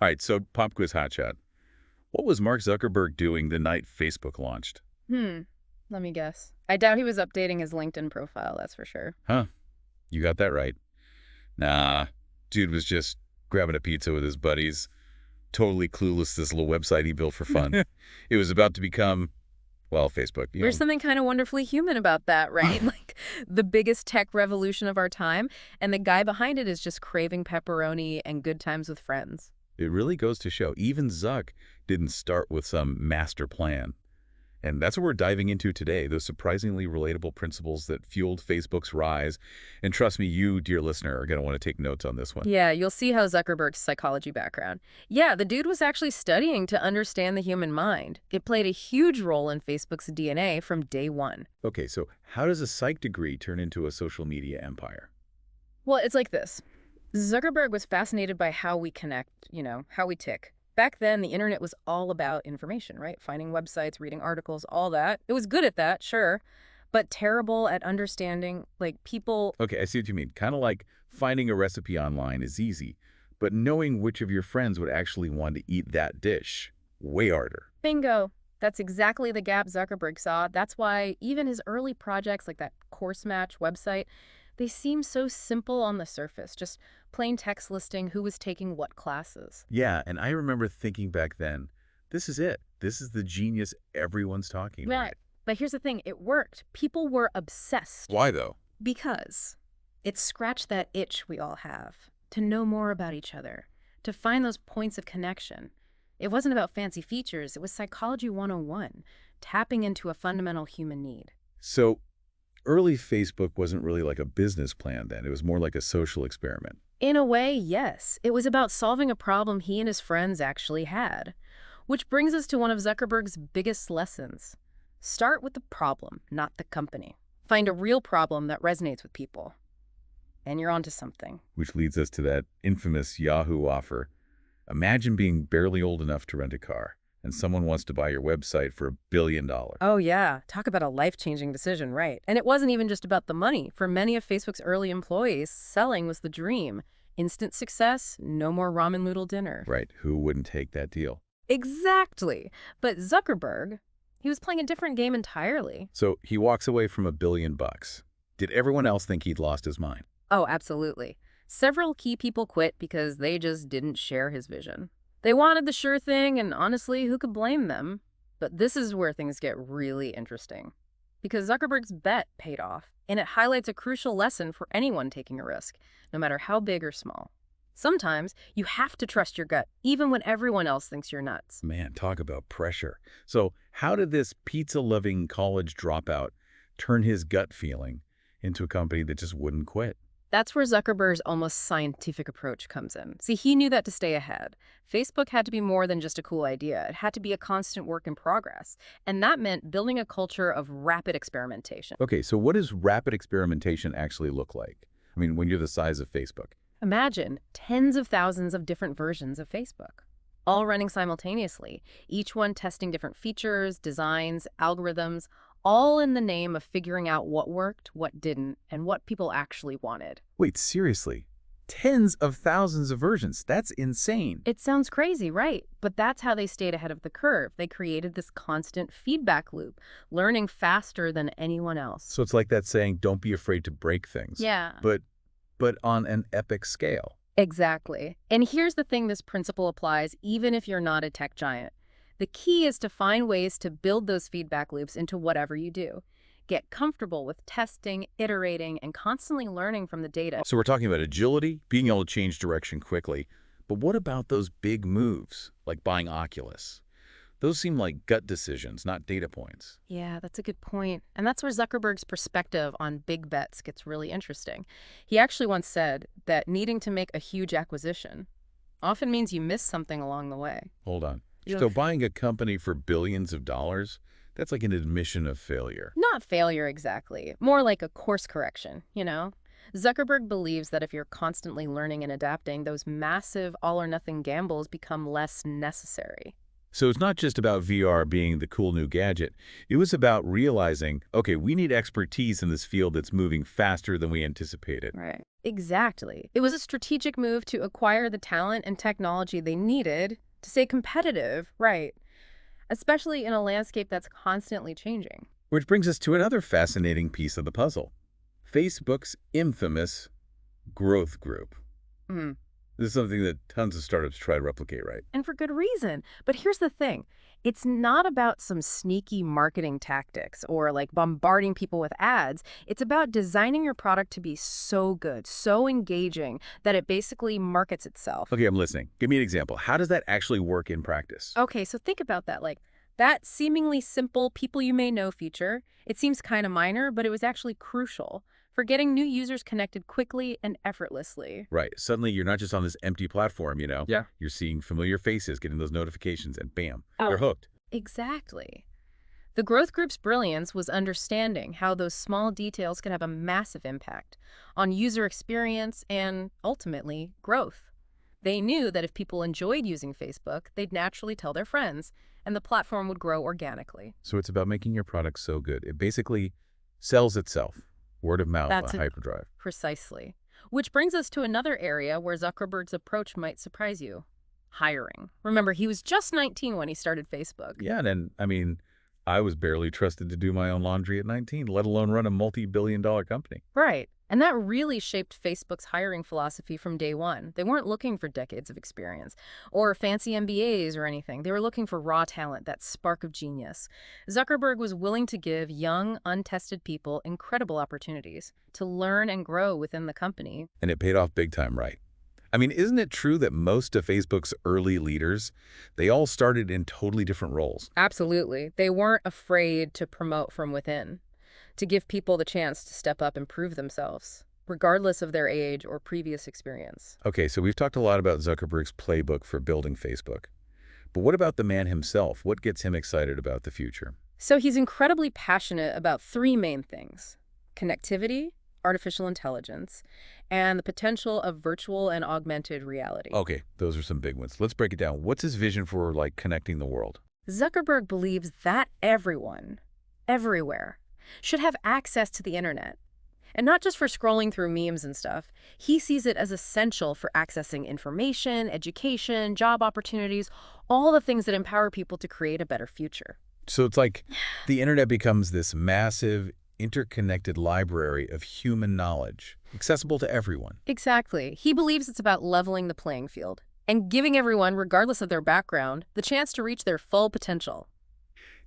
All right, so pop quiz hotshot. What was Mark Zuckerberg doing the night Facebook launched? Hmm. Let me guess. I doubt he was updating his LinkedIn profile, that's for sure. Huh, you got that right. Nah, dude was just grabbing a pizza with his buddies, totally clueless this little website he built for fun. It was about to become, well, Facebook, There's something kind of wonderfully human about that, right? Like the biggest tech revolution of our time, and the guy behind it is just craving pepperoni and good times with friends. It really goes to show even Zuck didn't start with some master plan. And that's what we're diving into today, those surprisingly relatable principles that fueled Facebook's rise. And trust me, you, dear listener, are going to want to take notes on this one. Yeah, you'll see how Zuckerberg's psychology background. Yeah, the dude was actually studying to understand the human mind. It played a huge role in Facebook's DNA from day one. Okay, so how does a psych degree turn into a social media empire? Well, it's like this. Zuckerberg was fascinated by how we connect, how we tick. Back then, the internet was all about information, right? Finding websites, reading articles, all that. It was good at that, sure, but terrible at understanding, like, people. Okay, I see what you mean. Kind of like finding a recipe online is easy, but knowing which of your friends would actually want to eat that dish, way harder. Bingo. That's exactly the gap Zuckerberg saw. That's why even his early projects, like that course match website, they seem so simple on the surface, just plain text listing who was taking what classes. Yeah, and I remember thinking back then, this is it. This is the genius everyone's talking about. Right. But here's the thing, it worked. People were obsessed Why though? because it scratched that itch we all have to know more about each other, to find those points of connection. It wasn't about fancy features, it was psychology 101, tapping into a fundamental human need. So early Facebook wasn't really like a business plan then. It was more like a social experiment. In a way, yes. It was about solving a problem he and his friends actually had. Which brings us to one of Zuckerberg's biggest lessons. Start with the problem, not the company. Find a real problem that resonates with people. And you're onto something. Which leads us to that infamous Yahoo offer. Imagine being barely old enough to rent a car, and someone wants to buy your website for $1 billion. Oh yeah, talk about a life-changing decision, right? And it wasn't even just about the money. For many of Facebook's early employees, selling was the dream. Instant success, no more ramen noodle dinner. Right, who wouldn't take that deal? Exactly. But Zuckerberg, he was playing a different game entirely. So he walks away from $1 billion. Did everyone else think he'd lost his mind? Oh, absolutely. Several key people quit because they just didn't share his vision. They wanted the sure thing, and honestly, who could blame them? But this is where things get really interesting. Because Zuckerberg's bet paid off, and it highlights a crucial lesson for anyone taking a risk, no matter how big or small. Sometimes you have to trust your gut, even when everyone else thinks you're nuts. Man, talk about pressure. So how did this pizza-loving college dropout turn his gut feeling into a company that just wouldn't quit? That's where Zuckerberg's almost scientific approach comes in. See, he knew that to stay ahead, Facebook had to be more than just a cool idea. It had to be a constant work in progress. And that meant building a culture of rapid experimentation. Okay, so what does rapid experimentation actually look like? I mean, when you're the size of Facebook. Imagine tens of thousands of different versions of Facebook, all running simultaneously, each one testing different features, designs, algorithms, all in the name of figuring out what worked, what didn't, and what people actually wanted. Wait, seriously? Tens of thousands of versions. That's insane. It sounds crazy, right? But that's how they stayed ahead of the curve. They created this constant feedback loop, learning faster than anyone else. So it's like that saying, don't be afraid to break things. Yeah. But on an epic scale. Exactly. And here's the thing, this principle applies even if you're not a tech giant. The key is to find ways to build those feedback loops into whatever you do. Get comfortable with testing, iterating, and constantly learning from the data. So we're talking about agility, being able to change direction quickly. But what about those big moves, like buying Oculus? Those seem like gut decisions, not data points. Yeah, that's a good point. And that's where Zuckerberg's perspective on big bets gets really interesting. He actually once said that needing to make a huge acquisition often means you miss something along the way. Hold on. You So buying a company for billions of dollars, that's like an admission of failure. Not failure exactly, more like a course correction. Zuckerberg believes that if you're constantly learning and adapting, those massive all-or-nothing gambles become less necessary. So it's not just about VR being the cool new gadget. It was about realizing, okay, we need expertise in this field that's moving faster than we anticipated. Right. Exactly. It was a strategic move to acquire the talent and technology they needed to stay competitive, right? Especially in a landscape that's constantly changing. Which brings us to another fascinating piece of the puzzle. Facebook's infamous growth group. Mm. This is something that tons of startups try to replicate, right? And for good reason. But here's the thing. It's not about some sneaky marketing tactics or like bombarding people with ads. It's about designing your product to be so good, so engaging that it basically markets itself. Okay, I'm listening. Give me an example. How does that actually work in practice? Okay, so think about that. Like that seemingly simple people you may know feature, it seems kind of minor, but it was actually crucial for getting new users connected quickly and effortlessly. Right. Suddenly, you're not just on this empty platform, Yeah. You're seeing familiar faces, getting those notifications, and bam, Oh. you're hooked. Exactly. The growth group's brilliance was understanding how those small details can have a massive impact on user experience and, ultimately, growth. They knew that if people enjoyed using Facebook, they'd naturally tell their friends, and the platform would grow organically. So it's about making your product so good. It basically sells itself. Word of mouth on That's it. hyperdrive. Precisely. Which brings us to another area where Zuckerberg's approach might surprise you. Hiring. Remember, he was just 19 when he started Facebook. Yeah, and then, I was barely trusted to do my own laundry at 19, let alone run a multi-billion-dollar company. Right. And that really shaped Facebook's hiring philosophy from day one. They weren't looking for decades of experience or fancy MBAs or anything. They were looking for raw talent, that spark of genius. Zuckerberg was willing to give young, untested people incredible opportunities to learn and grow within the company. And it paid off big time, right? Isn't it true that most of Facebook's early leaders, they all started in totally different roles? Absolutely. They weren't afraid to promote from within, to give people the chance to step up and prove themselves, regardless of their age or previous experience. Okay, so we've talked a lot about Zuckerberg's playbook for building Facebook. But what about the man himself? What gets him excited about the future? So he's incredibly passionate about three main things: connectivity, artificial intelligence, and the potential of virtual and augmented reality. Okay, those are some big ones. Let's break it down. What's his vision for, connecting the world? Zuckerberg believes that everyone, everywhere, should have access to the internet. And not just for scrolling through memes and stuff. He sees it as essential for accessing information, education, job opportunities, all the things that empower people to create a better future. So it's like the internet becomes this massive, interconnected library of human knowledge, accessible to everyone. Exactly. He believes it's about leveling the playing field and giving everyone, regardless of their background, the chance to reach their full potential.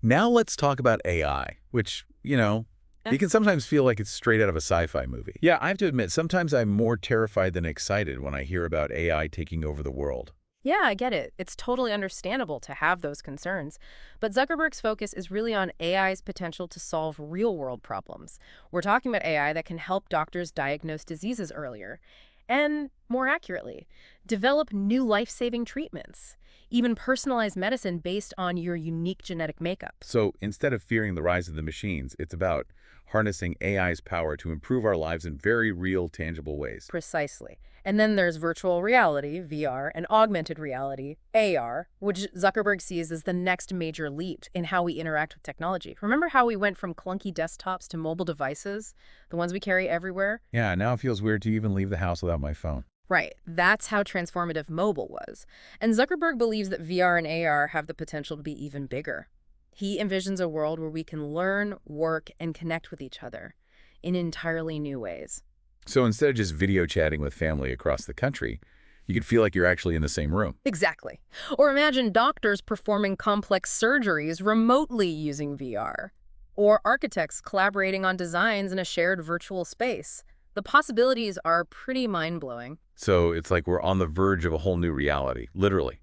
Now let's talk about AI, which, you can sometimes feel like it's straight out of a sci-fi movie. Yeah, I have to admit, sometimes I'm more terrified than excited when I hear about AI taking over the world. Yeah, I get it. It's totally understandable to have those concerns. But Zuckerberg's focus is really on AI's potential to solve real-world problems. We're talking about AI that can help doctors diagnose diseases earlier and, more accurately, develop new life-saving treatments, even personalized medicine based on your unique genetic makeup. So instead of fearing the rise of the machines, it's about harnessing AI's power to improve our lives in very real, tangible ways. Precisely. And then there's virtual reality, VR, and augmented reality, AR, which Zuckerberg sees as the next major leap in how we interact with technology. Remember how we went from clunky desktops to mobile devices, the ones we carry everywhere? Yeah, now it feels weird to even leave the house without my phone. Right. That's how transformative mobile was. And Zuckerberg believes that VR and AR have the potential to be even bigger. He envisions a world where we can learn, work, and connect with each other in entirely new ways. So instead of just video chatting with family across the country, you could feel like you're actually in the same room. Exactly. Or imagine doctors performing complex surgeries remotely using VR. Or architects collaborating on designs in a shared virtual space. The possibilities are pretty mind-blowing. So it's like we're on the verge of a whole new reality, literally.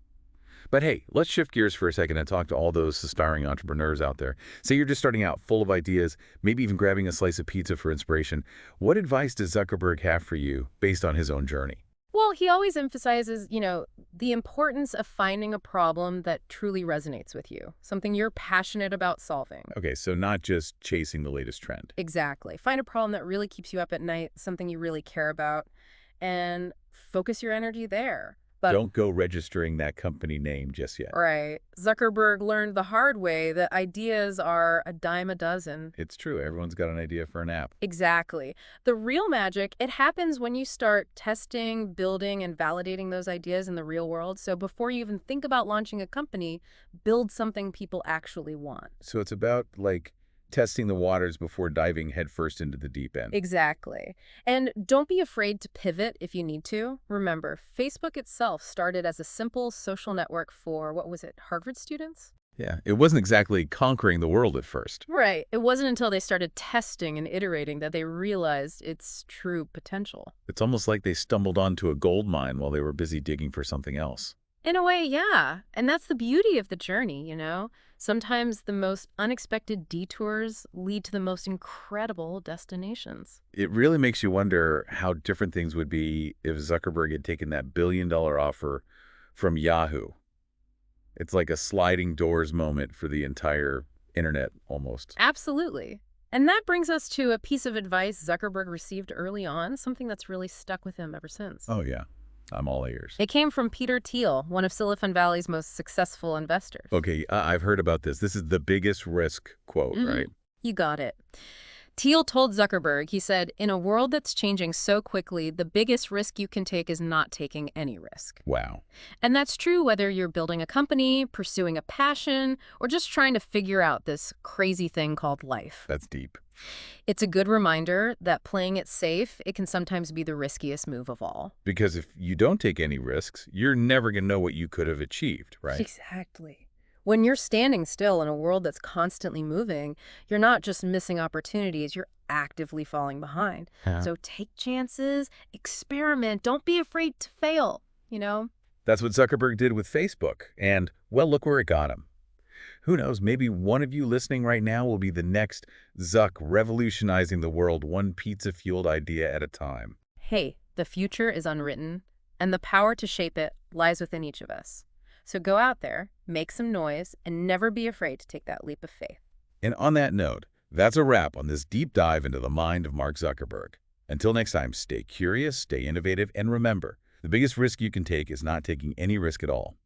But hey, let's shift gears for a second and talk to all those aspiring entrepreneurs out there. Say you're just starting out, full of ideas, maybe even grabbing a slice of pizza for inspiration. What advice does Zuckerberg have for you based on his own journey? Well, he always emphasizes, the importance of finding a problem that truly resonates with you, something you're passionate about solving. Okay, so not just chasing the latest trend. Exactly. Find a problem that really keeps you up at night, something you really care about, and focus your energy there. But Don't go registering that company name just yet. right, Zuckerberg learned the hard way that ideas are a dime a dozen. It's true. Everyone's got an idea for an app. Exactly. The real magic, it happens when you start testing, building, and validating those ideas in the real world. So before you even think about launching a company, build something people actually want. So it's about, like, testing the waters before diving headfirst into the deep end. Exactly. And don't be afraid to pivot if you need to. Remember, Facebook itself started as a simple social network for, what was it, Harvard students? Yeah, it wasn't exactly conquering the world at first. Right. It wasn't until they started testing and iterating that they realized its true potential. It's almost like they stumbled onto a gold mine while they were busy digging for something else. In a way, yeah. And that's the beauty of the journey, you know? Sometimes the most unexpected detours lead to the most incredible destinations. It really makes you wonder how different things would be if Zuckerberg had taken that billion-dollar offer from Yahoo. It's like a sliding doors moment for the entire internet, almost. Absolutely. And that brings us to a piece of advice Zuckerberg received early on, something that's really stuck with him ever since. Oh, yeah. I'm all ears. It came from Peter Thiel, one of Silicon Valley's most successful investors. Okay, I've heard about this. This is the biggest risk quote, right? You got it. Thiel told Zuckerberg, he said, in a world that's changing so quickly, the biggest risk you can take is not taking any risk. Wow. And that's true whether you're building a company, pursuing a passion, or just trying to figure out this crazy thing called life. That's deep. It's a good reminder that playing it safe, it can sometimes be the riskiest move of all. Because if you don't take any risks, you're never going to know what you could have achieved, right? Exactly. When you're standing still in a world that's constantly moving, you're not just missing opportunities, you're actively falling behind. Yeah. So take chances, experiment, don't be afraid to fail, you know? That's what Zuckerberg did with Facebook. And, well, look where it got him. Who knows, maybe one of you listening right now will be the next Zuck revolutionizing the world one pizza-fueled idea at a time. Hey, the future is unwritten, and the power to shape it lies within each of us. So go out there, make some noise, and never be afraid to take that leap of faith. And on that note, that's a wrap on this deep dive into the mind of Mark Zuckerberg. Until next time, stay curious, stay innovative, and remember, the biggest risk you can take is not taking any risk at all.